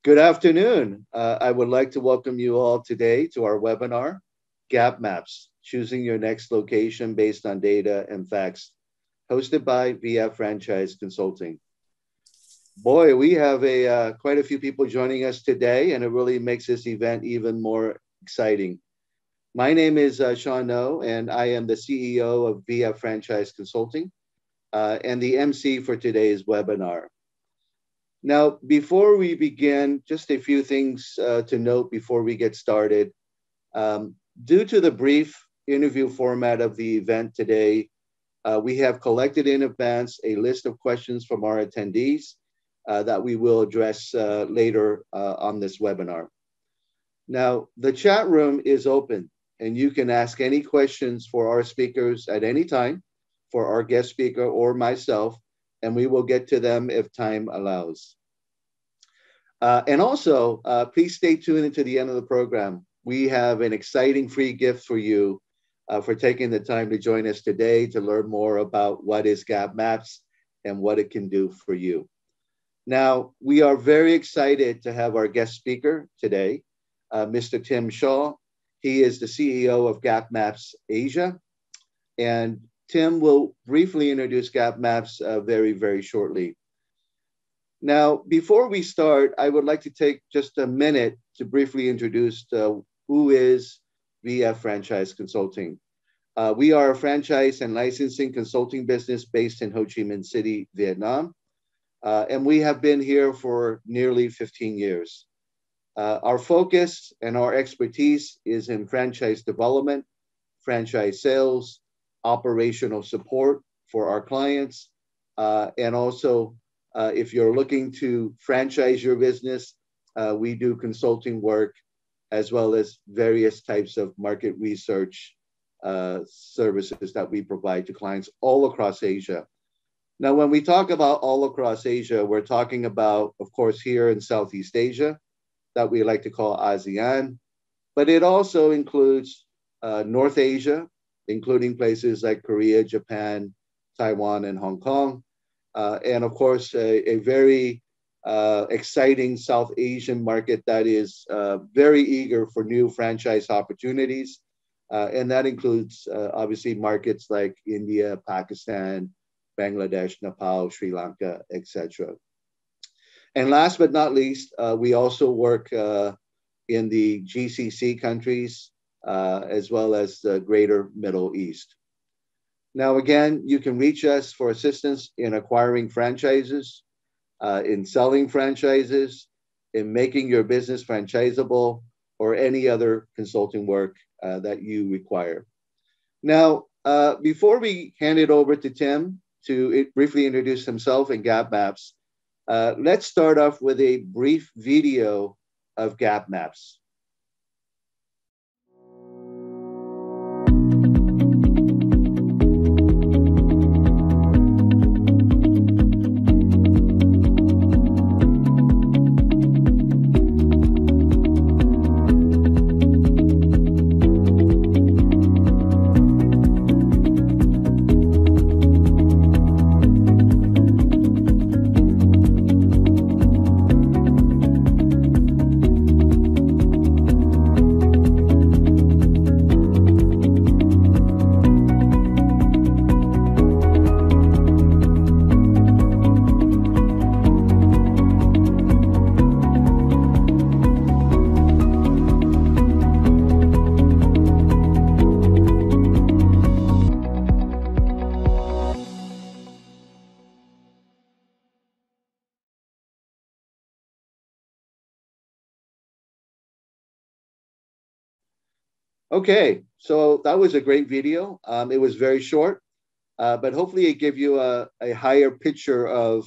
Good afternoon. I would like to welcome you all today to our webinar, GapMaps, Choosing Your Next Location Based on Data and Facts, hosted by VF Franchise Consulting. Boy, we have quite a few people joining us today, and it really makes this event even more exciting. My name is HuN THrom, and I am the CEO of VF Franchise Consulting and the MC for today's webinar. Now, before we begin, just a few things to note before we get started. Due to the brief interview format of the event today, we have collected in advance a list of questions from our attendees that we will address later on this webinar. Now, the chat room is open, and you can ask any questions for our speakers at any time, for our guest speaker or myself, and we will get to them if time allows. And also, please stay tuned until the end of the program. We have an exciting free gift for you for taking the time to join us today to learn more about what is GapMaps and what it can do for you. Now, we are very excited to have our guest speaker today, Mr. Tim Shaw. He is the CEO of GapMaps Asia, and Tim will briefly introduce GapMaps very, very shortly. Now, before we start, I would like to take just a minute to briefly introduce who is VF Franchise Consulting. We are a franchise and licensing consulting business based in Ho Chi Minh City, Vietnam, and we have been here for nearly 15 years. Our focus and our expertise is in franchise development, franchise sales, operational support for our clients, and also if you're looking to franchise your business, we do consulting work as well as various types of market research services that we provide to clients all across Asia. Now, when we talk about all across Asia, we're talking about, of course, here in Southeast Asia, that we like to call ASEAN, but it also includes North Asia, including places like Korea, Japan, Taiwan, and Hong Kong. And of course, a very exciting South Asian market that is very eager for new franchise opportunities. And that includes obviously markets like India, Pakistan, Bangladesh, Nepal, Sri Lanka, etc. And last but not least, we also work in the GCC countries, as well as the greater Middle East. Now, again, you can reach us for assistance in acquiring franchises, in selling franchises, in making your business franchisable, or any other consulting work that you require. Now, before we hand it over to Tim to briefly introduce himself and GapMaps, let's start off with a brief video of GapMaps. Okay, so that was a great video. It was very short, but hopefully it gave you a higher picture of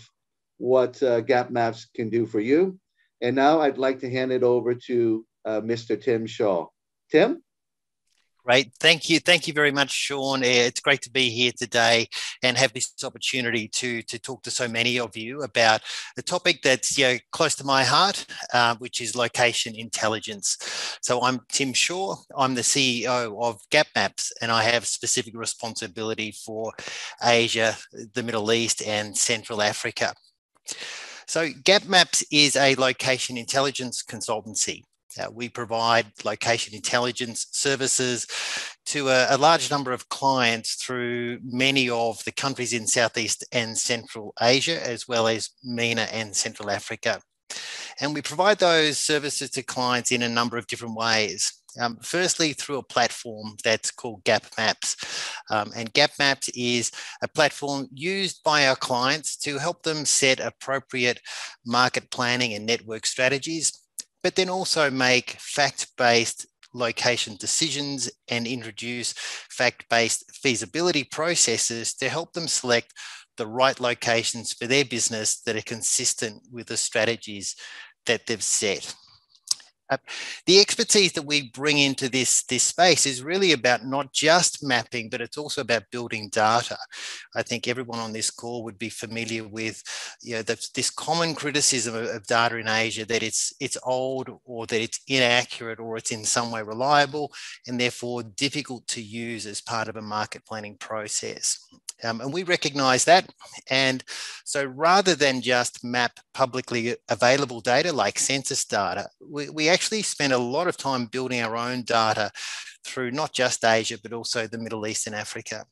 what GapMaps can do for you. And now I'd like to hand it over to Mr. Tim Shaw. Tim? Great. Thank you. Thank you very much, Sean. It's great to be here today and have this opportunity to talk to so many of you about a topic that's close to my heart, which is location intelligence. So I'm Tim Shaw. I'm the CEO of GapMaps, and I have specific responsibility for Asia, the Middle East, and Central Africa. So GapMaps is a location intelligence consultancy. We provide location intelligence services to a large number of clients through many of the countries in Southeast and Central Asia, as well as MENA and Central Africa. And we provide those services to clients in a number of different ways. Firstly, through a platform that's called GapMaps. And GapMaps is a platform used by our clients to help them set appropriate market planning and network strategies, but then also make fact-based location decisions and introduce fact-based feasibility processes to help them select the right locations for their business that are consistent with the strategies that they've set. The expertise that we bring into this space is really about not just mapping, but it's also about building data. I think everyone on this call would be familiar with, this common criticism of data in Asia, that it's old, or that it's inaccurate, or it's in some way reliable and therefore difficult to use as part of a market planning process. And we recognize that. And so rather than just map publicly available data like census data, we actually spend a lot of time building our own data through not just Asia, but also the Middle East and Africa.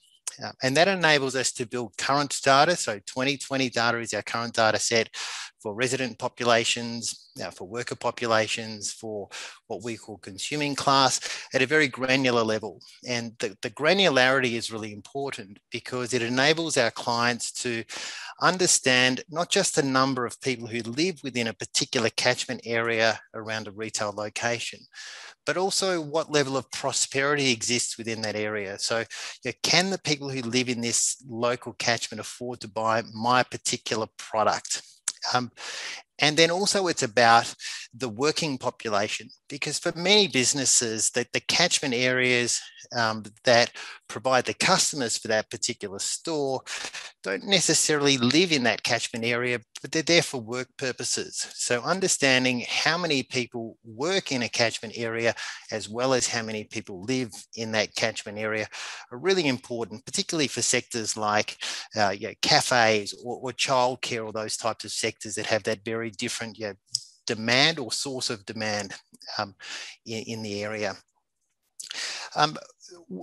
And that enables us to build current data. So 2020 data is our current data set for resident populations, for worker populations, for what we call consuming class, at a very granular level. And the granularity is really important because it enables our clients to understand not just the number of people who live within a particular catchment area around a retail location, but also what level of prosperity exists within that area. So can the people who live in this local catchment afford to buy my particular product? And then also it's about the working population, because for many businesses, that the catchment areas that provide the customers for that particular store don't necessarily live in that catchment area, but they're there for work purposes. So understanding how many people work in a catchment area, as well as how many people live in that catchment area, are really important, particularly for sectors like cafes or childcare, or those types of sectors that have that very different demand or source of demand in the area.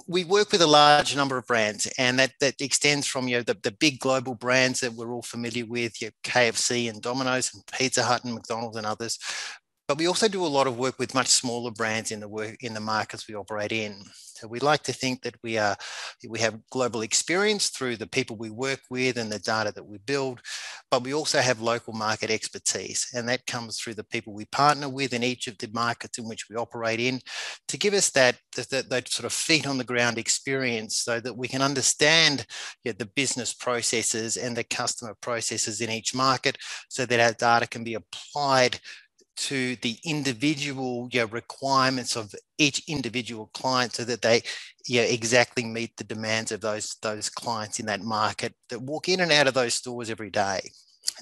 We work with a large number of brands, and that extends from the big global brands that we're all familiar with, KFC and Domino's and Pizza Hut and McDonald's and others. But we also do a lot of work with much smaller brands in the markets we operate in. So we like to think that we have global experience through the people we work with and the data that we build, but we also have local market expertise, and that comes through the people we partner with in each of the markets in which we operate in, to give us that sort of feet on the ground experience, so that we can understand the business processes and the customer processes in each market, so that our data can be applied to the individual requirements of each individual client, so that they exactly meet the demands of those clients in that market that walk in and out of those stores every day.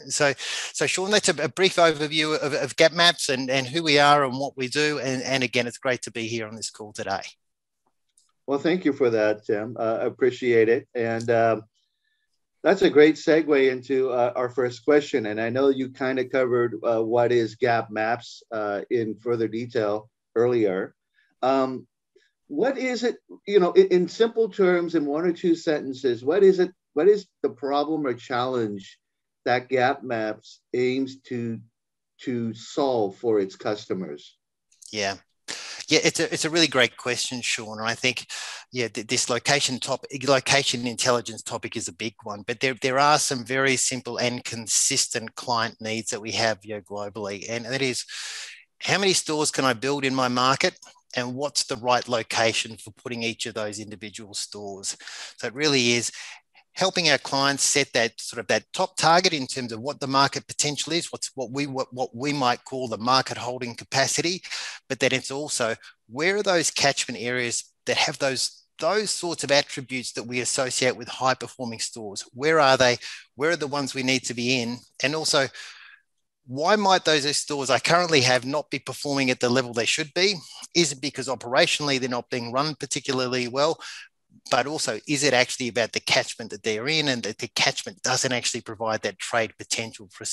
So Sean, that's a brief overview of GapMaps and who we are and what we do. And again, it's great to be here on this call today. Well, thank you for that, Tim. I appreciate it. And that's a great segue into our first question. And I know you kind of covered what is GapMaps in further detail earlier. What is it, in simple terms, in one or two sentences, what is the problem or challenge that GapMaps aims to solve for its customers? Yeah, it's a really great question, Sean. And I think, this location intelligence topic is a big one, but there are some very simple and consistent client needs that we have globally. And that is, how many stores can I build in my market? And what's the right location for putting each of those individual stores? So it really is helping our clients set that top target in terms of what the market potential is, what we might call the market holding capacity, but then it's also, where are those catchment areas that have those sorts of attributes that we associate with high performing stores? Where are they? Where are the ones we need to be in? And also, why might those stores I currently have not be performing at the level they should be? Is it because operationally they're not being run particularly well? but also, is it actually about the catchment that they're in, and that the catchment doesn't actually provide that trade potential for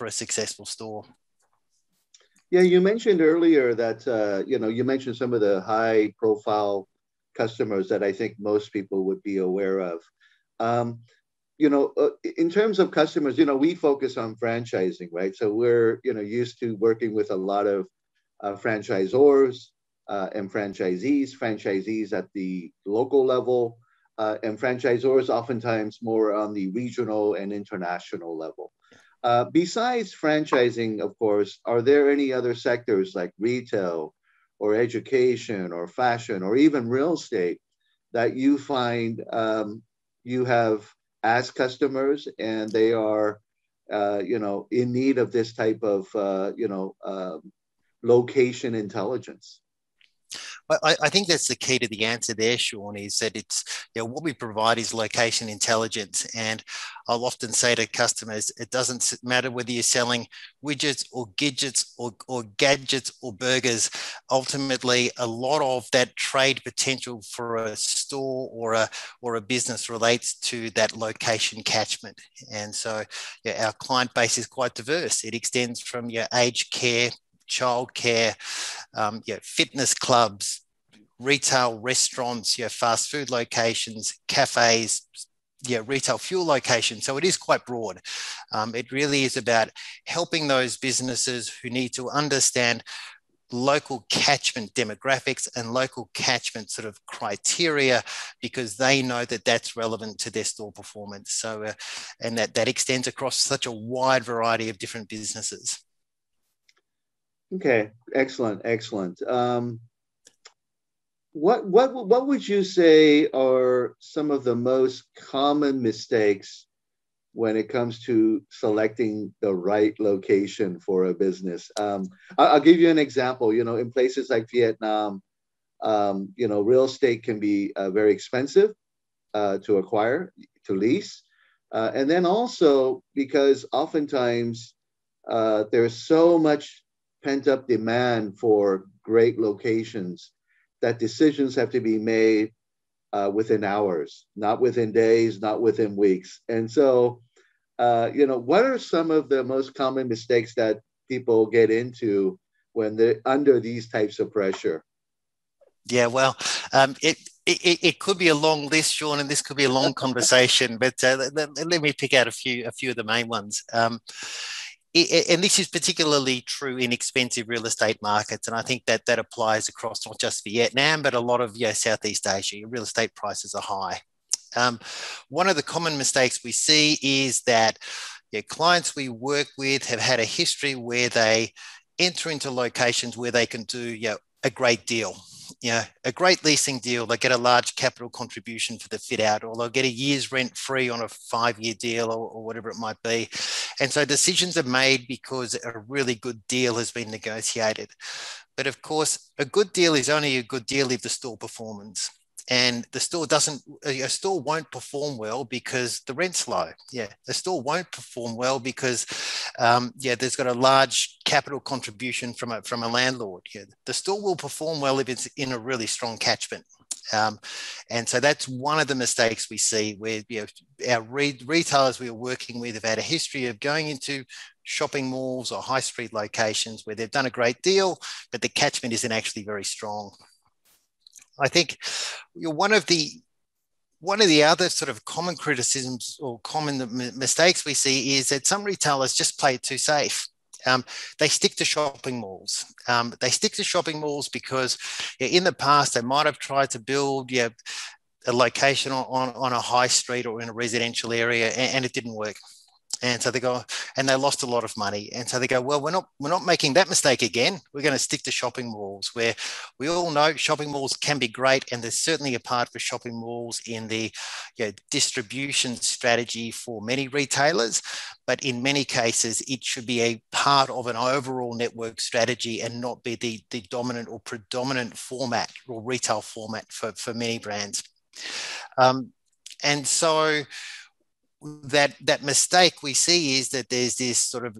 a successful store? Yeah, you mentioned earlier that, you mentioned some of the high profile customers that I think most people would be aware of. In terms of customers, we focus on franchising, right? So we're, used to working with a lot of franchisors and franchisees at the local level, and franchisors oftentimes more on the regional and international level. Besides franchising, of course, are there any other sectors like retail or education or fashion or even real estate that you find you have as customers, and they are, in need of this type of, location intelligence? I think that's the key to the answer there, Sean, is that it's, what we provide is location intelligence. And I'll often say to customers, it doesn't matter whether you're selling widgets or gadgets or gadgets or burgers. Ultimately, a lot of that trade potential for a store or a business relates to that location catchment. And so our client base is quite diverse. It extends from your aged care, childcare, fitness clubs, retail restaurants, fast food locations, cafes, retail fuel locations. So it is quite broad. It really is about helping those businesses who need to understand local catchment demographics and local catchment sort of criteria, because they know that that's relevant to their store performance. So, and that extends across such a wide variety of different businesses. Okay, excellent. What would you say are some of the most common mistakes when it comes to selecting the right location for a business? I'll give you an example. In places like Vietnam, real estate can be very expensive to acquire, to lease, and then also because oftentimes there's so much pent-up demand for great locations that decisions have to be made within hours, not within days, not within weeks. And so, what are some of the most common mistakes that people get into when they're under these types of pressure? Yeah, well, it could be a long list, Sean, and this could be a long conversation, but let me pick out a few of the main ones. And this is particularly true in expensive real estate markets. And I think that applies across not just Vietnam, but a lot of Southeast Asia. Real estate prices are high. One of the common mistakes we see is that clients we work with have had a history where they enter into locations where they can do a great deal. A great leasing deal. They get a large capital contribution for the fit out, or they'll get a year's rent free on a 5-year deal, or whatever it might be. And so decisions are made because a really good deal has been negotiated. But of course, a good deal is only a good deal if the store performs. And a store won't perform well because the rent's low. A store won't perform well because, there's got a large capital contribution from a landlord. The store will perform well if it's in a really strong catchment. And so that's one of the mistakes we see where our retailers we are working with have had a history of going into shopping malls or high street locations where they've done a great deal, but the catchment isn't actually very strong. I think one of the other sort of common criticisms or common mistakes we see is that some retailers just play it too safe. They stick to shopping malls. They stick to shopping malls because in the past they might have tried to build a location on a high street or in a residential area, and it didn't work. And so they go, and they lost a lot of money. And so they go, well, we're not making that mistake again. We're going to stick to shopping malls, where we all know shopping malls can be great. And there's certainly a part for shopping malls in the distribution strategy for many retailers. But in many cases, it should be a part of an overall network strategy and not be the dominant or predominant format or retail format for many brands. And so that mistake we see is that there's this sort of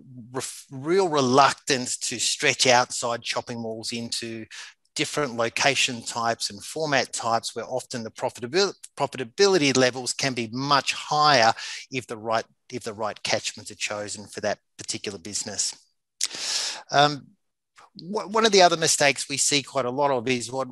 real reluctance to stretch outside shopping malls into different location types and format types, where often the profitability levels can be much higher if the right catchments are chosen for that particular business. One of the other mistakes we see quite a lot of is what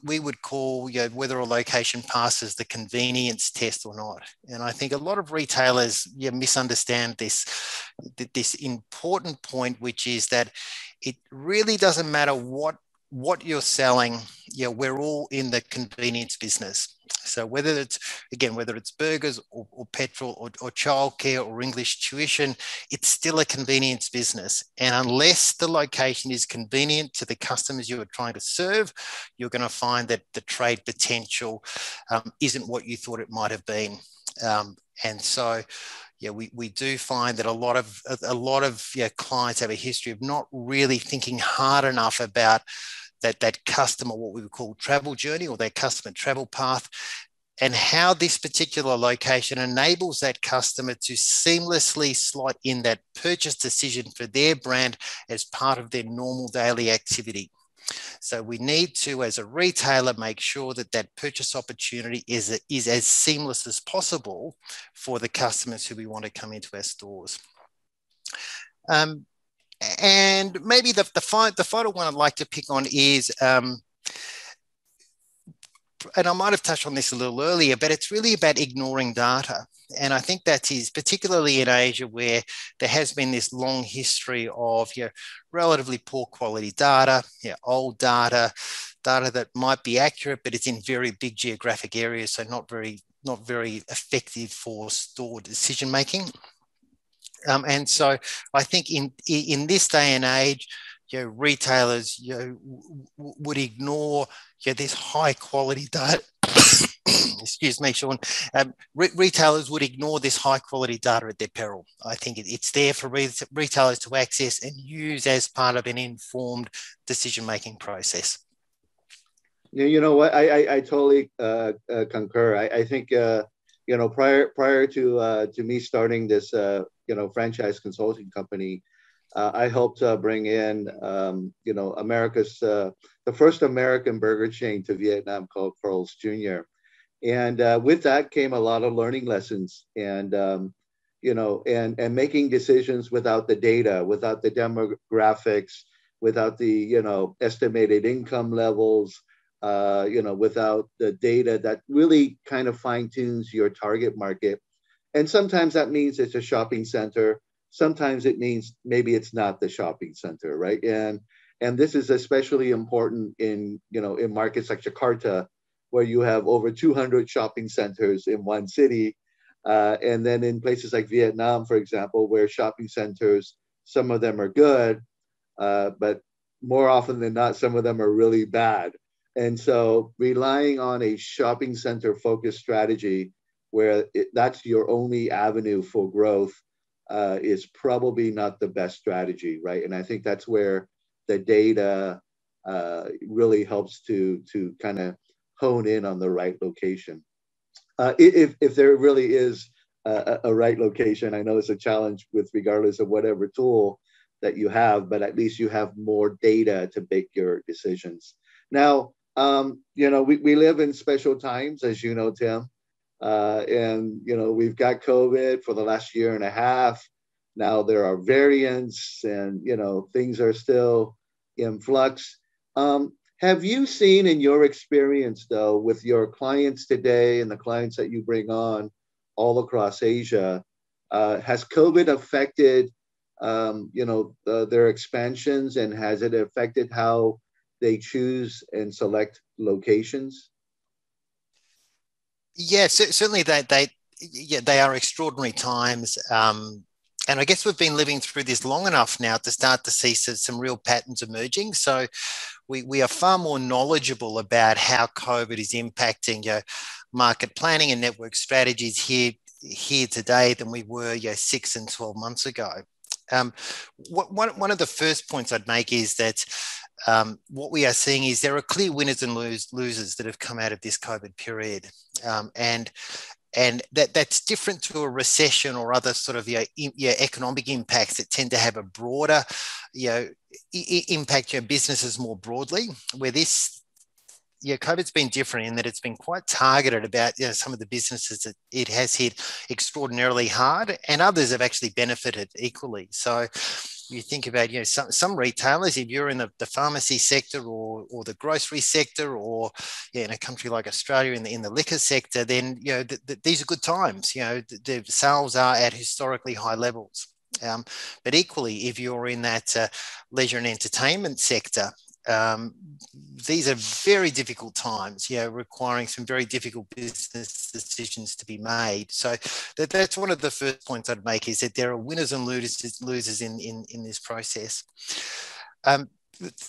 we would call, whether a location passes the convenience test or not. And I think a lot of retailers misunderstand this important point, which is that it really doesn't matter what you're selling. We're all in the convenience business. So whether it's burgers or petrol or childcare or English tuition, it's still a convenience business. And unless the location is convenient to the customers you are trying to serve, you're going to find that the trade potential isn't what you thought it might have been. And so, we do find that a lot of clients have a history of not really thinking hard enough about that customer, what we would call travel journey, or their customer travel path, and how this particular location enables that customer to seamlessly slot in that purchase decision for their brand as part of their normal daily activity. So we need to, as a retailer, make sure that purchase opportunity is as seamless as possible for the customers who we want to come into our stores. And maybe the final one I'd like to pick on is, and I might have touched on this a little earlier, but it's really about ignoring data. And I think that is particularly in Asia, where there has been this long history of relatively poor quality data, old data that might be accurate, but it's in very big geographic areas, so not very effective for store decision making. And so I think in this day and age, retailers would ignore this high quality data. Excuse me, Sean. Retailers would ignore this high quality data at their peril. I think it's there for retailers to access and use as part of an informed decision making process. You know what? I totally concur. I think prior to me starting this franchise consulting company, I helped bring in America's the first American burger chain to Vietnam, called Carl's Jr. And with that came a lot of learning lessons, and and making decisions without the data, without the demographics, without the estimated income levels, without the data that really kind of fine tunes your target market. And sometimes that means it's a shopping center. Sometimes it means maybe it's not the shopping center, right? And this is especially important in markets like Jakarta, where you have over 200 shopping centers in one city. And then in places like Vietnam, for example, where shopping centers, some of them are good, but more often than not, some of them are really bad. And so relying on a shopping center focused strategy where that's your only avenue for growth is probably not the best strategy, right? And I think that's where the data really helps to kind of hone in on the right location. If there really is a right location, I know it's a challenge with regardless of whatever tool that you have, but at least you have more data to make your decisions. Now, we live in special times, as you know, Tim, and we've got COVID for the last year and a half. Now there are variants, and things are still in flux. Have you seen, in your experience, though, with your clients today and the clients that you bring on all across Asia, has COVID affected, their expansions, and has it affected how they choose and select locations? Yes, certainly they are extraordinary times. And I guess we've been living through this long enough now to start to see some real patterns emerging. So we are far more knowledgeable about how COVID is impacting market planning and network strategies here today than we were 6 and 12 months ago. One of the first points I'd make is that what we are seeing is there are clear winners and losers that have come out of this COVID period. And that's different to a recession or other sort of economic impacts that tend to have a broader impact your businesses more broadly, where this yeah, COVID's been different in that it's been quite targeted about some of the businesses that it has hit extraordinarily hard, and others have actually benefited equally. So you think about some retailers, if you're in the pharmacy sector or the grocery sector, or in a country like Australia in the liquor sector, then these are good times. The sales are at historically high levels. But equally, if you're in that leisure and entertainment sector, these are very difficult times, requiring some very difficult business decisions to be made. So that's one of the first points I'd make, is that there are winners and losers in this process. The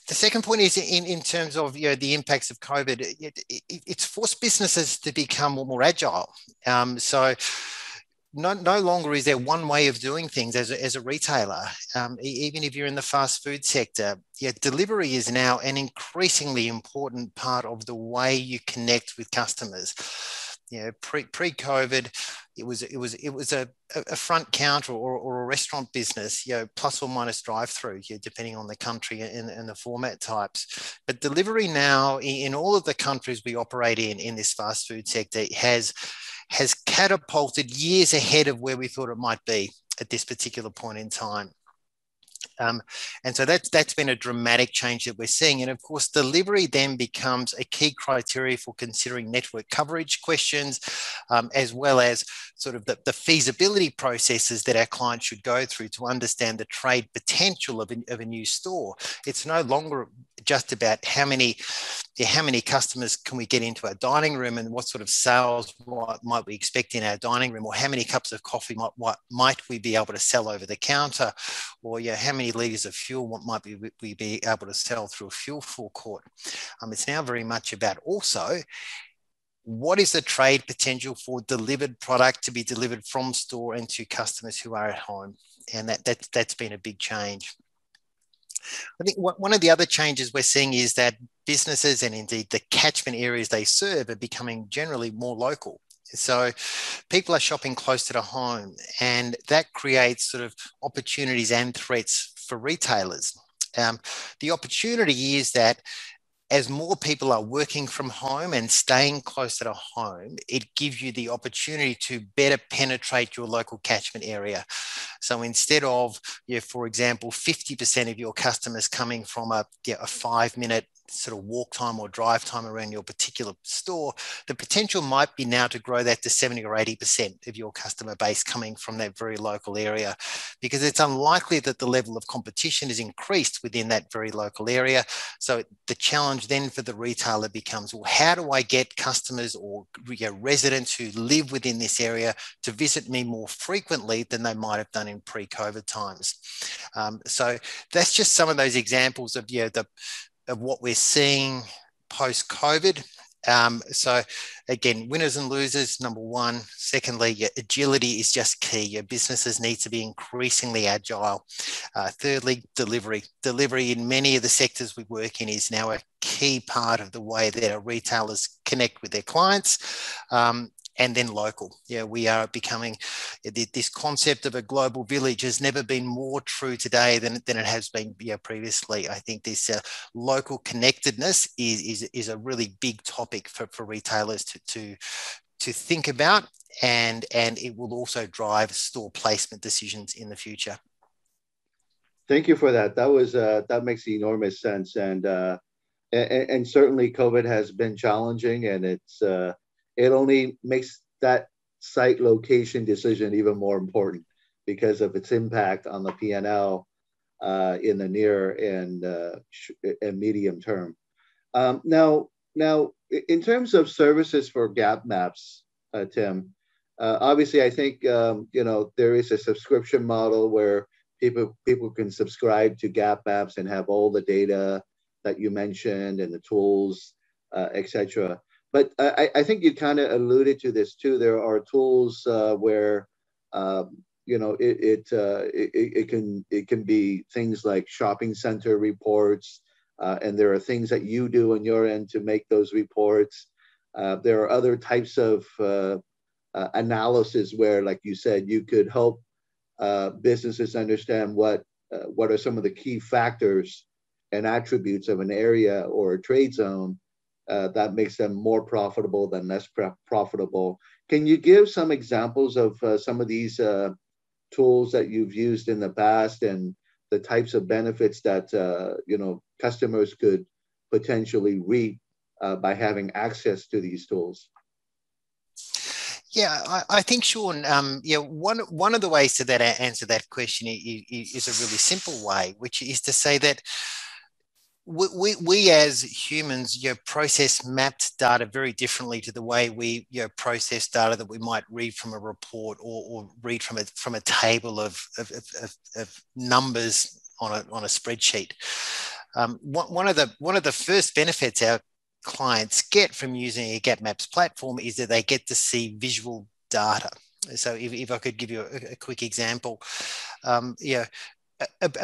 second point is in terms of the impacts of COVID, it's forced businesses to become more agile. So no longer is there one way of doing things as a retailer. Even if you're in the fast food sector, delivery is now an increasingly important part of the way you connect with customers. Pre-COVID, it was a front counter or a restaurant business, plus or minus drive-through, depending on the country and the format types. But delivery now, in all of the countries we operate in this fast food sector, has catapulted years ahead of where we thought it might be at this particular point in time. And so that's been a dramatic change that we're seeing. And of course, delivery then becomes a key criteria for considering network coverage questions, as well as sort of the feasibility processes that our clients should go through to understand the trade potential of a new store. It's no longer just about how many customers can we get into our dining room, and what sort of sales might we expect in our dining room, or how many cups of coffee might we be able to sell over the counter, or how many litres of fuel might we be able to sell through a fuel forecourt. It's now very much about also what is the trade potential for delivered product to be delivered from store and to customers who are at home, and that's been a big change. I think one of the other changes we're seeing is that businesses, and indeed the catchment areas they serve, are becoming generally more local. So people are shopping closer to home, and that creates sort of opportunities and threats for retailers. The opportunity is that as more people are working from home and staying closer to home, it gives you the opportunity to better penetrate your local catchment area. So instead of, for example, 50% of your customers coming from a 5-minute sort of walk time or drive time around your particular store, the potential might be now to grow that to 70 or 80% of your customer base coming from that very local area, because it's unlikely that the level of competition is increased within that very local area. So the challenge then for the retailer becomes, well, how do I get customers or residents who live within this area to visit me more frequently than they might have done in pre-COVID times? So that's just some of those examples of of what we're seeing post-COVID. So again, winners and losers, number one. Secondly, agility is just key. Your businesses need to be increasingly agile. Thirdly, delivery. Delivery in many of the sectors we work in is now a key part of the way that our retailers connect with their clients. And then local. We are becoming, this concept of a global village has never been more true today than it has been previously. I think this local connectedness is a really big topic for retailers to think about, and it will also drive store placement decisions in the future. Thank you for that. That makes enormous sense, and certainly COVID has been challenging, and it only makes that site location decision even more important because of its impact on the P&L in the near and medium term. Now, in terms of services for GapMaps, Tim, obviously I think there is a subscription model where people can subscribe to GapMaps and have all the data that you mentioned and the tools, etc. But I think you kind of alluded to this too. There are tools where it can be things like shopping center reports, and there are things that you do on your end to make those reports. There are other types of analysis where, like you said, you could help businesses understand what are some of the key factors and attributes of an area or a trade zone, that makes them more profitable than less profitable. Can you give some examples of some of these tools that you've used in the past and the types of benefits that customers could potentially reap by having access to these tools? Yeah, I think, Sean, one of the ways to answer that question is a really simple way, which is to say that we as humans process mapped data very differently to the way we process data that we might read from a report or read from a table of numbers on a spreadsheet. One of the first benefits our clients get from using a GapMaps platform is that they get to see visual data. So if I could give you a quick example, a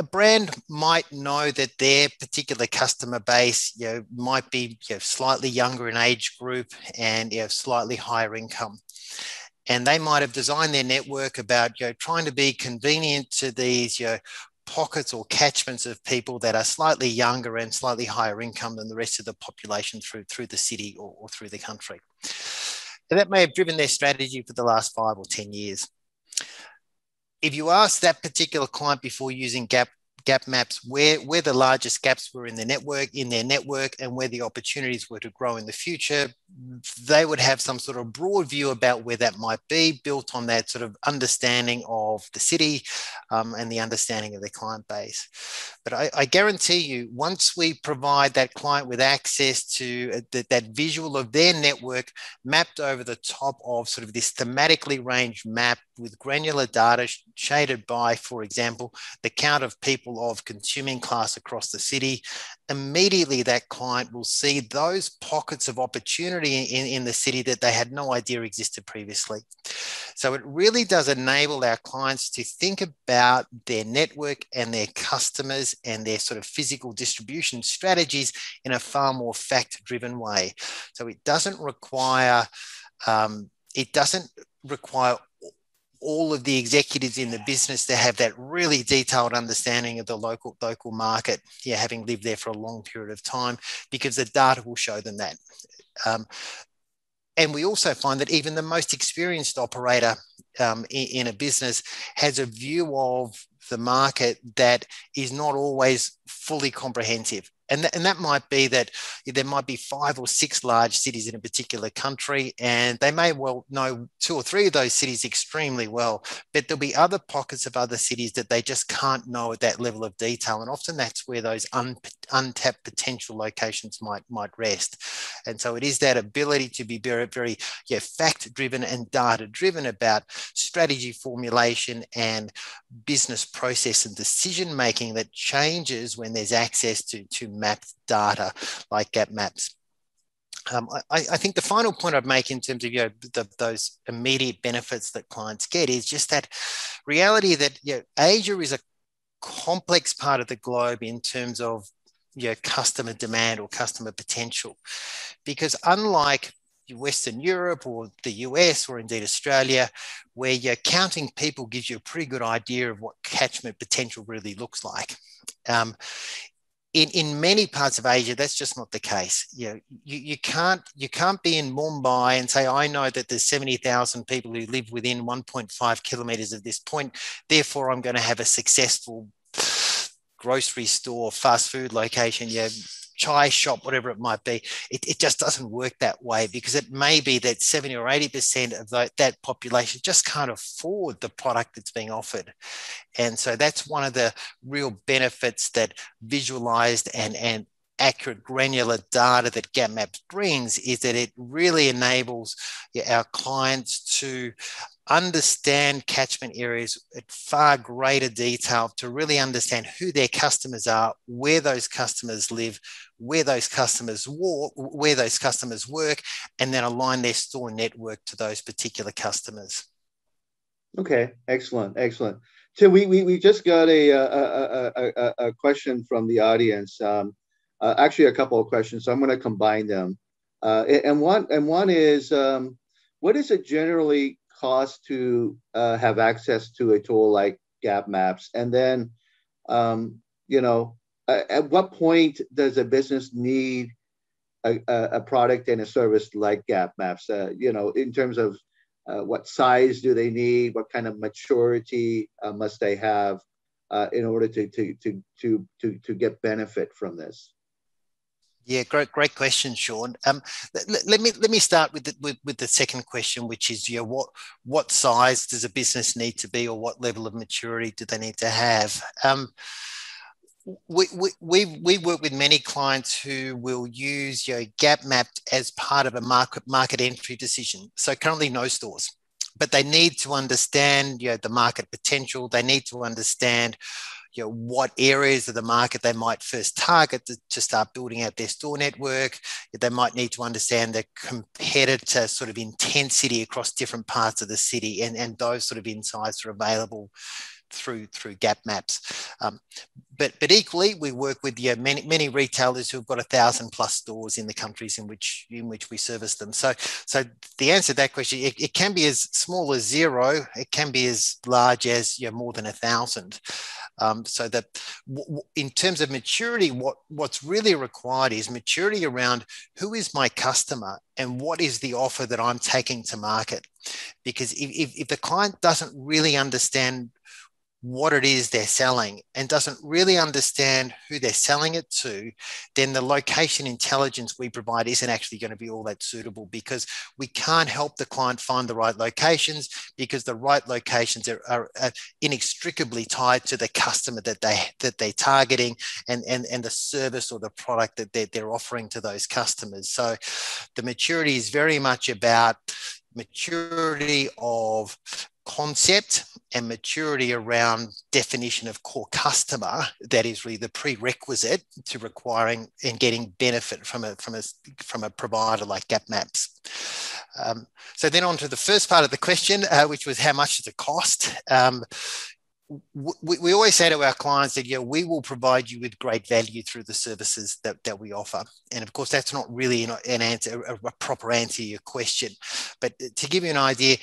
brand might know that their particular customer base might be slightly younger in age group and slightly higher income. And they might have designed their network about trying to be convenient to these pockets or catchments of people that are slightly younger and slightly higher income than the rest of the population through the city or through the country. And that may have driven their strategy for the last 5 or 10 years. If you ask that particular client before using GapMaps where the largest gaps were in their network and where the opportunities were to grow in the future, they would have some sort of broad view about where that might be, built on that sort of understanding of the city and the understanding of their client base. But I guarantee you, once we provide that client with access to that visual of their network mapped over the top of sort of this thematically ranged map with granular data shaded by, for example, the count of people of consuming class across the city, immediately that client will see those pockets of opportunity in the city that they had no idea existed previously. So it really does enable our clients to think about their network and their customers and their sort of physical distribution strategies in a far more fact-driven way. So it doesn't require all of the executives in the business to have that really detailed understanding of the local market, having lived there for a long period of time, because the data will show them that. And we also find that even the most experienced operator in a business has a view of the market that is not always fully comprehensive. And that might be that there might be 5 or 6 large cities in a particular country, and they may well know 2 or 3 of those cities extremely well, but there'll be other pockets of other cities that they just can't know at that level of detail. And often that's where those untapped potential locations might rest. And so it is that ability to be very, very fact-driven and data-driven about strategy formulation and business process and decision-making that changes when there's access to mapped data like GapMaps. I think the final point I'd make in terms of those immediate benefits that clients get is just that reality that Asia is a complex part of the globe in terms of customer demand or customer potential, because unlike Western Europe or the US or indeed Australia, where counting people gives you a pretty good idea of what catchment potential really looks like. In many parts of Asia, that's just not the case. You can't be in Mumbai and say, I know that there's 70,000 people who live within 1.5 kilometers of this point, therefore I'm going to have a successful grocery store, fast food location, chai shop, whatever it might be. It just doesn't work that way, because it may be that 70 or 80% of that population just can't afford the product that's being offered. And so that's one of the real benefits that visualized and accurate granular data that GapMaps brings, is that it really enables our clients to understand catchment areas at far greater detail, to really understand who their customers are, where those customers live, where those customers work, and then align their store network to those particular customers. Okay, excellent. So we just got a question from the audience. Actually, a couple of questions, so I'm going to combine them. And one is, what does it generally cost to have access to a tool like GapMaps? And then, at what point does a business need a product and a service like GapMaps? You know, in terms of what size do they need? What kind of maturity must they have in order to get benefit from this? Yeah, great question, Sean. Let me start with the second question, which is, you know, what size does a business need to be, or what level of maturity do they need to have? We work with many clients who will use, you know, GapMaps as part of a market entry decision. So currently no stores, but they need to understand, you know, the market potential. They need to understand, you know, what areas of the market they might first target to start building out their store network. They might need to understand the competitor sort of intensity across different parts of the city, and those sort of insights are available through GapMaps. But equally, we work with, you know, many retailers who've got 1,000+ stores in the countries in which we service them. So the answer to that question, it can be as small as 0. It can be as large as, you know, more than 1,000. So that in terms of maturity, what's really required is maturity around who is my customer and what is the offer that I'm taking to market. Because if the client doesn't really understand what it is they're selling and doesn't really understand who they're selling it to, then the location intelligence we provide isn't actually going to be all that suitable, because we can't help the client find the right locations, because the right locations are inextricably tied to the customer that they're targeting, and the service or the product that they're offering to those customers. So the maturity is very much about maturity of concept and maturity around definition of core customer. That is really the prerequisite to requiring and getting benefit from a provider like GapMaps. So then on to the first part of the question, which was how much does it cost? We always say to our clients that, you know, we will provide you with great value through the services that we offer. And of course, that's not really an answer, a proper answer to your question. But to give you an idea,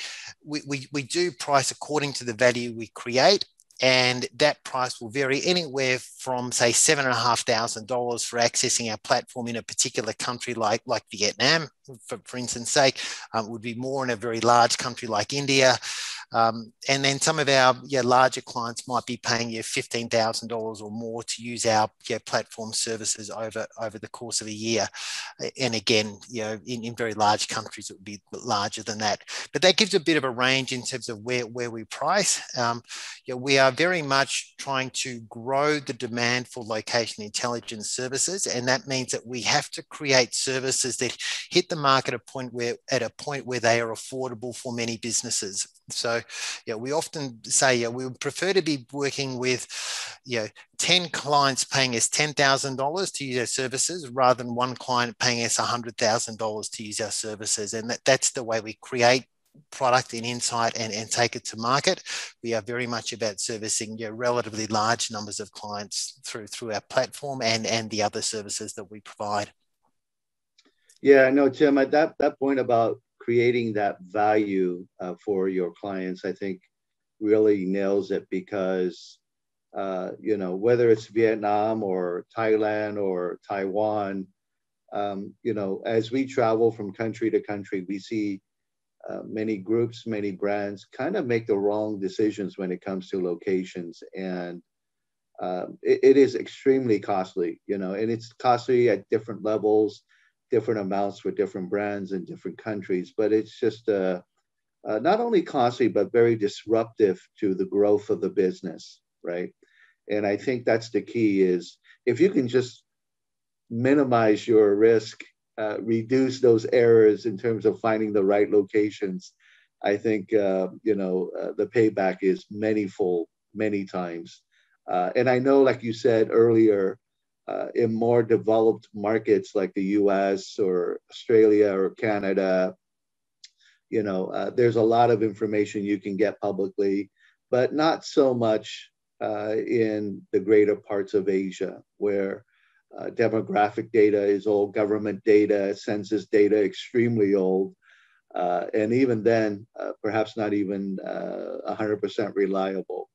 we do price according to the value we create. And that price will vary anywhere from, say, $7,500 for accessing our platform in a particular country like Vietnam, for instance sake. Would be more in a very large country like India. And then some of our larger clients might be paying you $15,000 or more to use our platform services over the course of a year. And again, you know, in very large countries, it would be larger than that. But that gives a bit of a range in terms of where we price. We are very much trying to grow the demand for location intelligence services, and that means that we have to create services that hit the market at a point where they are affordable for many businesses. So, we often say we would prefer to be working with, 10 clients paying us $10,000 to use our services, rather than one client paying us $100,000 to use our services. And that's the way we create product and insight and take it to market. We are very much about servicing relatively large numbers of clients through our platform and the other services that we provide. Yeah, no, Tim, at that point about creating that value for your clients, I think really nails it, because whether it's Vietnam or Thailand or Taiwan, as we travel from country to country, we see many groups, many brands kind of make the wrong decisions when it comes to locations. And it is extremely costly, and it's costly at different levels, different amounts for different brands in different countries. But it's just not only costly, but very disruptive to the growth of the business, right? And I think that's the key, is if you can just minimize your risk, reduce those errors in terms of finding the right locations, I think, the payback is manyfold, many times. And I know, like you said earlier, in more developed markets like the US or Australia or Canada, there's a lot of information you can get publicly, but not so much in the greater parts of Asia, where demographic data is old, government data, census data, extremely old. And even then, perhaps not even 100% reliable.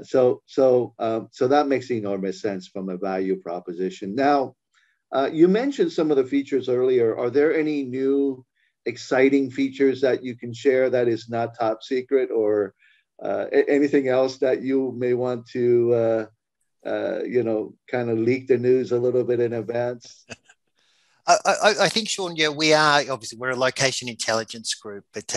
So that makes enormous sense from a value proposition. Now, You mentioned some of the features earlier. Are there any new exciting features that you can share that is not top secret, or anything else that you may want to, kind of leak the news a little bit in advance? I think, Sean, yeah, we're a location intelligence group, but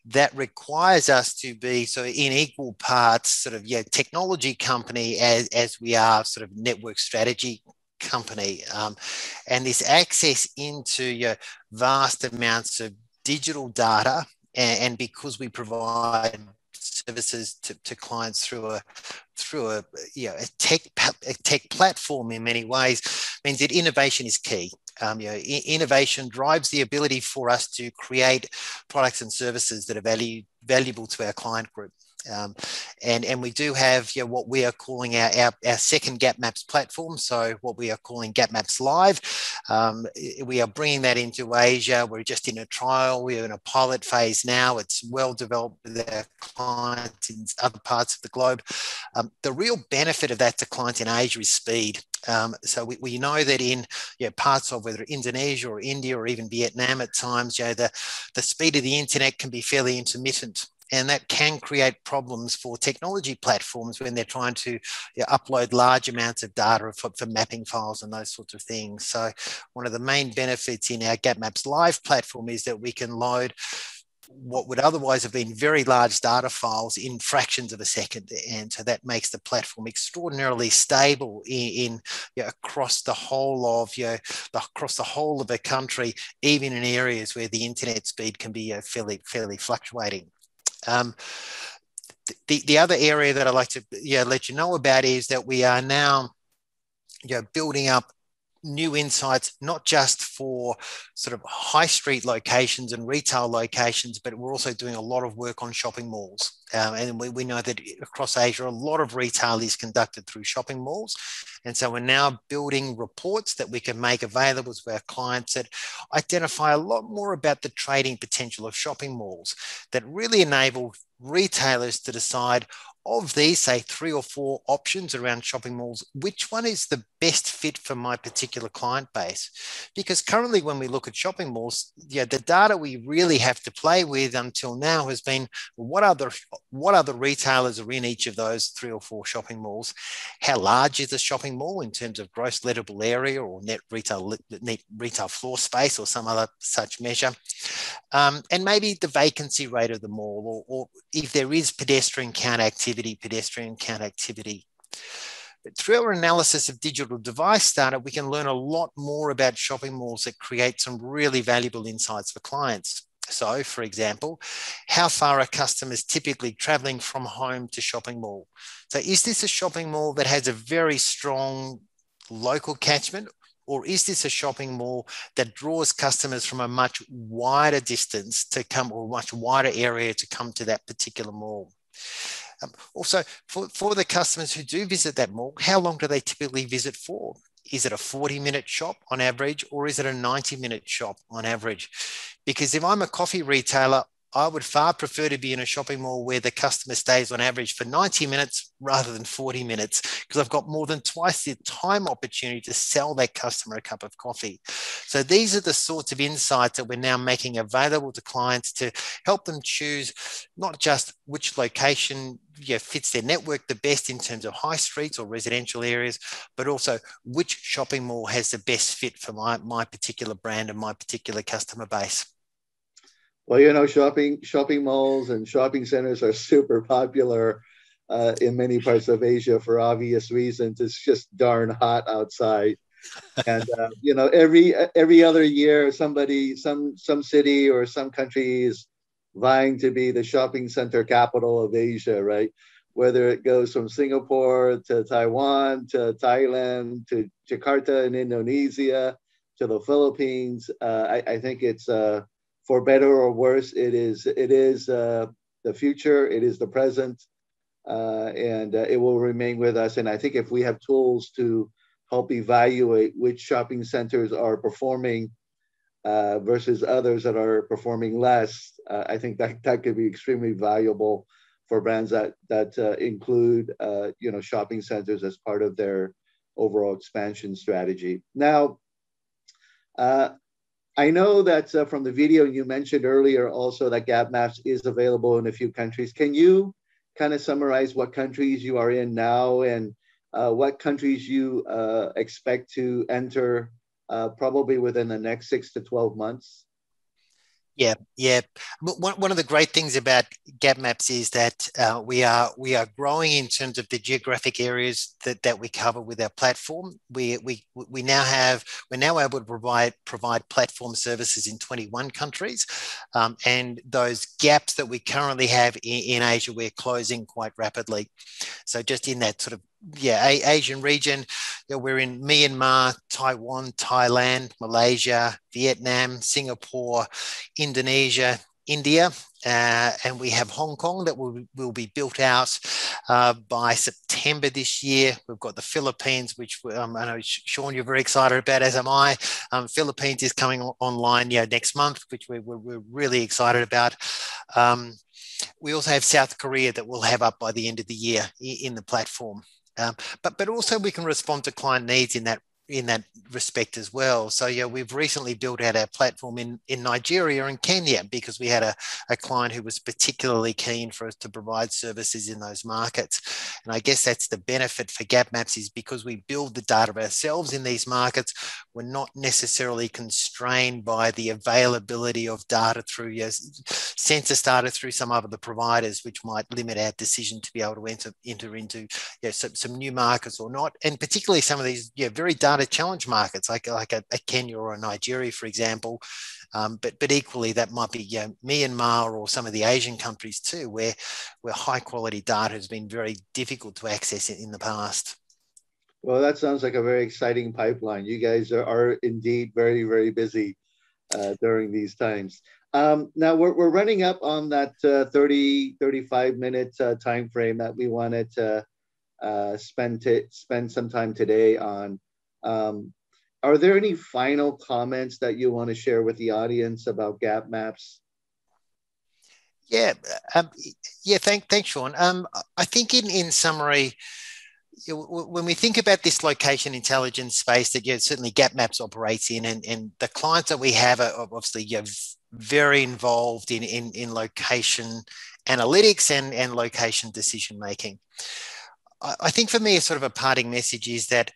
that requires us to be so in equal parts sort of technology company as we are sort of network strategy company, and this access into vast amounts of digital data, and because we provide services to clients through a tech platform in many ways, means that innovation is key. Innovation drives the ability for us to create products and services that are valuable to our client group. And we do have what we are calling our second GapMaps platform, so what we are calling GapMaps Live. We are bringing that into Asia. We're just in a trial. We're in a pilot phase now. It's well developed with our clients in other parts of the globe. The real benefit of that to clients in Asia is speed. So we know that in parts of whether Indonesia or India or even Vietnam at times, the speed of the internet can be fairly intermittent. And that can create problems for technology platforms when they're trying to upload large amounts of data for mapping files and those sorts of things. So one of the main benefits in our GapMaps Live platform is that we can load what would otherwise have been very large data files in fractions of a second. And so that makes the platform extraordinarily stable across the whole of the country, even in areas where the internet speed can be fairly fluctuating. The other area that I'd like to let you know about is that we are now building up new insights, not just for sort of high street locations and retail locations, but we're also doing a lot of work on shopping malls. And we know that across Asia, a lot of retail is conducted through shopping malls. And so we're now building reports that we can make available to our clients that identify a lot more about the trading potential of shopping malls, that really enable retailers to decide, of these, say, 3 or 4 options around shopping malls, which one is the best fit for my particular client base? Because currently when we look at shopping malls, the data we really have to play with until now has been what other retailers are in each of those 3 or 4 shopping malls? How large is the shopping mall in terms of gross lettable area or net retail floor space or some other such measure? And maybe the vacancy rate of the mall, or if there is pedestrian count activity. Through our analysis of digital device data, we can learn a lot more about shopping malls that create some really valuable insights for clients. So, for example, how far are customers typically traveling from home to shopping mall? So is this a shopping mall that has a very strong local catchment, or is this a shopping mall that draws customers from a much wider distance to come, or much wider area to come to that particular mall? Also, for the customers who do visit that mall, how long do they typically visit for? Is it a 40-minute shop on average, or is it a 90-minute shop on average? Because if I'm a coffee retailer, I would far prefer to be in a shopping mall where the customer stays on average for 90 minutes rather than 40 minutes, because I've got more than twice the time opportunity to sell that customer a cup of coffee. So these are the sorts of insights that we're now making available to clients to help them choose not just which location fits their network the best in terms of high streets or residential areas, but also which shopping mall has the best fit for my particular brand and my particular customer base. Well, shopping malls and shopping centers are super popular in many parts of Asia for obvious reasons. It's just darn hot outside. And, every other year, some city or some country is vying to be the shopping center capital of Asia, right? Whether it goes from Singapore to Taiwan to Thailand to Jakarta in Indonesia to the Philippines. I think it's for better or worse, it is the future, it is the present, and it will remain with us. And I think if we have tools to help evaluate which shopping centers are performing versus others that are performing less, I think that could be extremely valuable for brands that include shopping centers as part of their overall expansion strategy. Now, Uh, I know that from the video you mentioned earlier also that GapMaps is available in a few countries. Can you kind of summarize what countries you are in now and what countries you expect to enter probably within the next 6 to 12 months? Yeah, yeah. One of the great things about GapMaps is that we are growing in terms of the geographic areas that we cover with our platform. We're now able to provide platform services in 21 countries, and those gaps that we currently have in Asia, we're closing quite rapidly. So just in that sort of Asian region, we're in Myanmar, Taiwan, Thailand, Malaysia, Vietnam, Singapore, Indonesia, India, and we have Hong Kong that will be built out by September this year. We've got the Philippines, which I know, Sean, you're very excited about, as am I. Philippines is coming online next month, which we're really excited about. We also have South Korea that we'll have up by the end of the year in the platform. But also we can respond to client needs in that respect as well. So we've recently built out our platform in Nigeria and Kenya because we had a client who was particularly keen for us to provide services in those markets. And I guess that's the benefit for GapMaps, is because we build the data ourselves in these markets, we're not necessarily constrained by the availability of data through census data through some other providers, which might limit our decision to be able to enter into some new markets or not. And particularly some of these very data challenge markets like a Kenya or a Nigeria, for example. But equally, that might be Myanmar or some of the Asian countries too, where high quality data has been very difficult to access in the past. Well, that sounds like a very exciting pipeline. You guys are indeed very, very busy during these times. Now we're running up on that 35 minute time frame that we wanted to spend some time today on. Are there any final comments that you want to share with the audience about GapMaps? Thanks, Sean. I think in summary, when we think about this location intelligence space that certainly GapMaps operates in, and the clients that we have are obviously very involved in location analytics and location decision making. I think for me, a sort of a parting message is that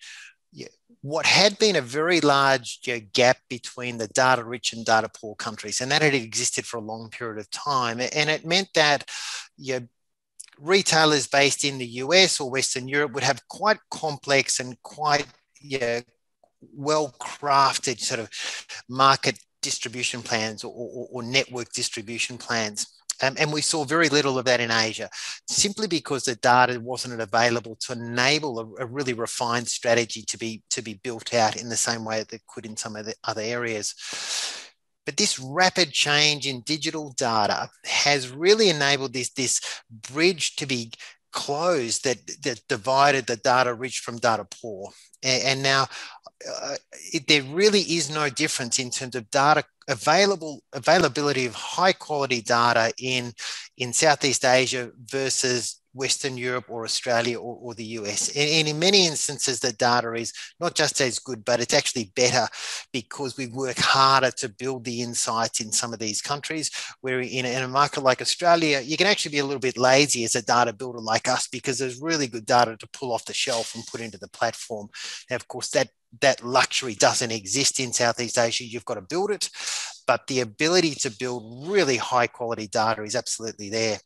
what had been a very large gap between the data rich and data poor countries, and that had existed for a long period of time, and it meant that retailers based in the US or Western Europe would have quite complex and quite well-crafted sort of market distribution plans or network distribution plans. And we saw very little of that in Asia, simply because the data wasn't available to enable a really refined strategy to be built out in the same way that it could in some of the other areas. But this rapid change in digital data has really enabled this bridge to be closed that divided the data rich from data poor. And now there really is no difference in terms of data availability of high quality data in Southeast Asia versus Western Europe or Australia or the US. And in many instances, the data is not just as good, but it's actually better because we work harder to build the insights in some of these countries, where in a market like Australia, you can actually be a little bit lazy as a data builder like us, because there's really good data to pull off the shelf and put into the platform. Now, of course, that luxury doesn't exist in Southeast Asia. You've got to build it, but the ability to build really high quality data is absolutely there.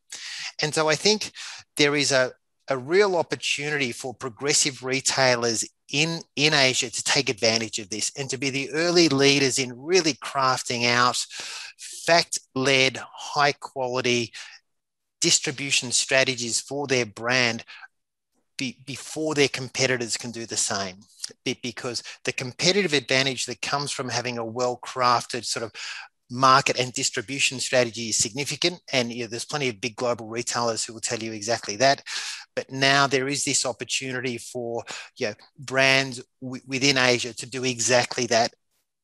And so I think there is a real opportunity for progressive retailers in Asia to take advantage of this and to be the early leaders in really crafting out fact-led, high quality distribution strategies for their brand before their competitors can do the same. Because the competitive advantage that comes from having a well-crafted sort of market and distribution strategy is significant. And there's plenty of big global retailers who will tell you exactly that. But now there is this opportunity for brands within Asia to do exactly that.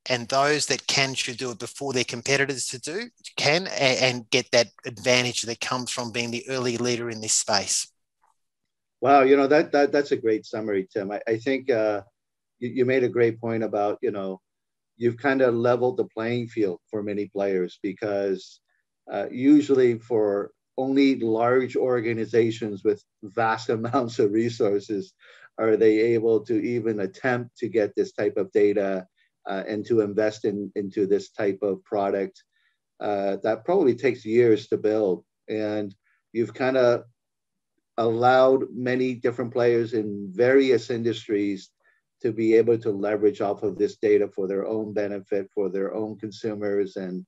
And those that should do it before their competitors can and get that advantage that comes from being the early leader in this space. Wow, that's a great summary, Tim. I think you made a great point about you've kind of leveled the playing field for many players, because usually for only large organizations with vast amounts of resources are they able to even attempt to get this type of data and to invest into this type of product. That probably takes years to build. And you've kind of allowed many different players in various industries to be able to leverage off of this data for their own benefit, for their own consumers, and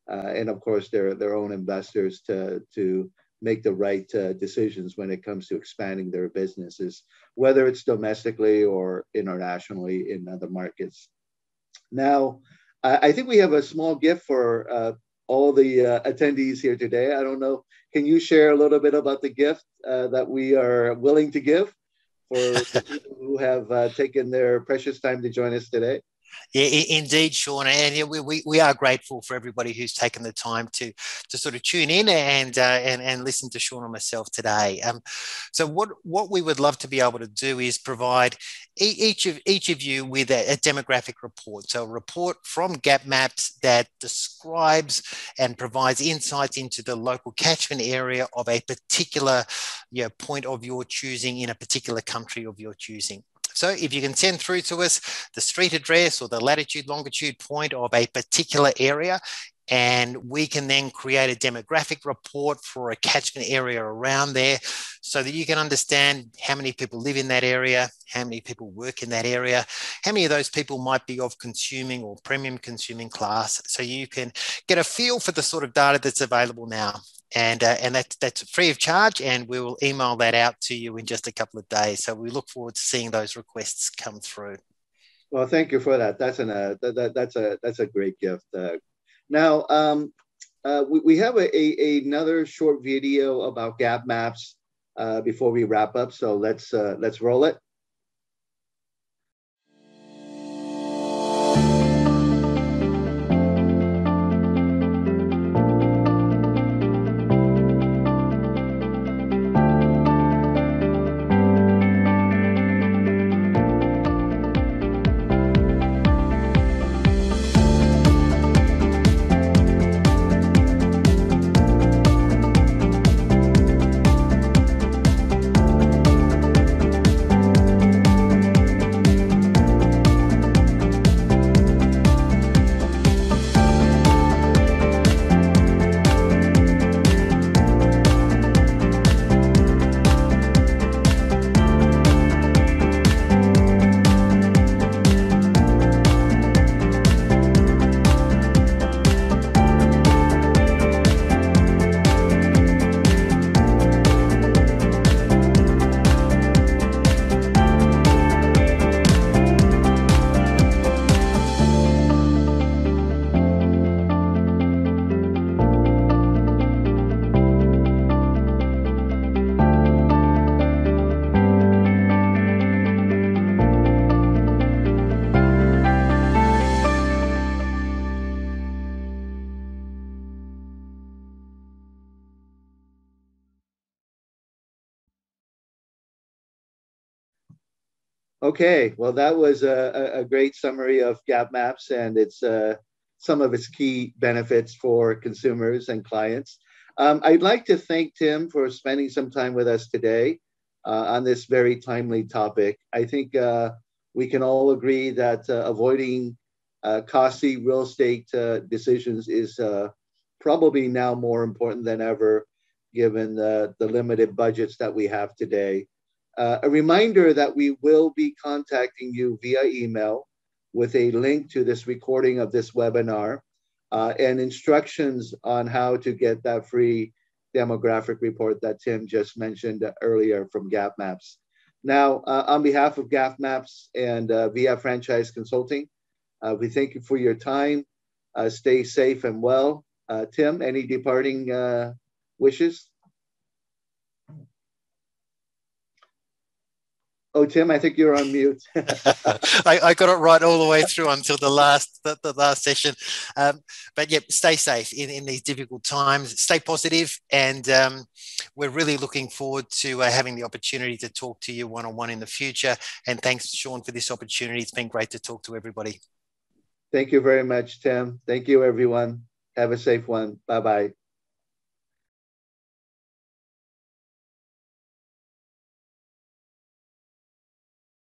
of course their own investors to make the right decisions when it comes to expanding their businesses, whether it's domestically or internationally in other markets. Now, I think we have a small gift for all the attendees here today. I don't know, can you share a little bit about the gift that we are willing to give for the people who have taken their precious time to join us today? Yeah, indeed, Sean, and we are grateful for everybody who's taken the time to sort of tune in and listen to Sean and myself today. So what we would love to be able to do is provide each of you with a demographic report. So a report from GapMaps that describes and provides insights into the local catchment area of a particular point of your choosing in a particular country of your choosing. So if you can send through to us the street address or the latitude, longitude point of a particular area, and we can then create a demographic report for a catchment area around there so that you can understand how many people live in that area, how many people work in that area, how many of those people might be of consuming or premium consuming class, so you can get a feel for the sort of data that's available now. And that's free of charge, and we will email that out to you in just a couple of days. So we look forward to seeing those requests come through. Well, thank you for that. That's a great gift. Now, we have another short video about GapMaps before we wrap up. So let's roll it. Okay, well, that was a great summary of GapMaps and its some of its key benefits for consumers and clients. I'd like to thank Tim for spending some time with us today on this very timely topic. I think we can all agree that avoiding costly real estate decisions is probably now more important than ever, given the limited budgets that we have today. A reminder that we will be contacting you via email with a link to this recording of this webinar and instructions on how to get that free demographic report that Tim just mentioned earlier from GapMaps. Now, on behalf of GapMaps and VF Franchise Consulting, we thank you for your time. Stay safe and well. Tim, any departing wishes? Oh, Tim, I think you're on mute. I got it right all the way through until the last session. But yeah, stay safe in these difficult times. Stay positive, and we're really looking forward to having the opportunity to talk to you one-on-one in the future. And thanks, Sean, for this opportunity. It's been great to talk to everybody. Thank you very much, Tim. Thank you, everyone. Have a safe one. Bye-bye.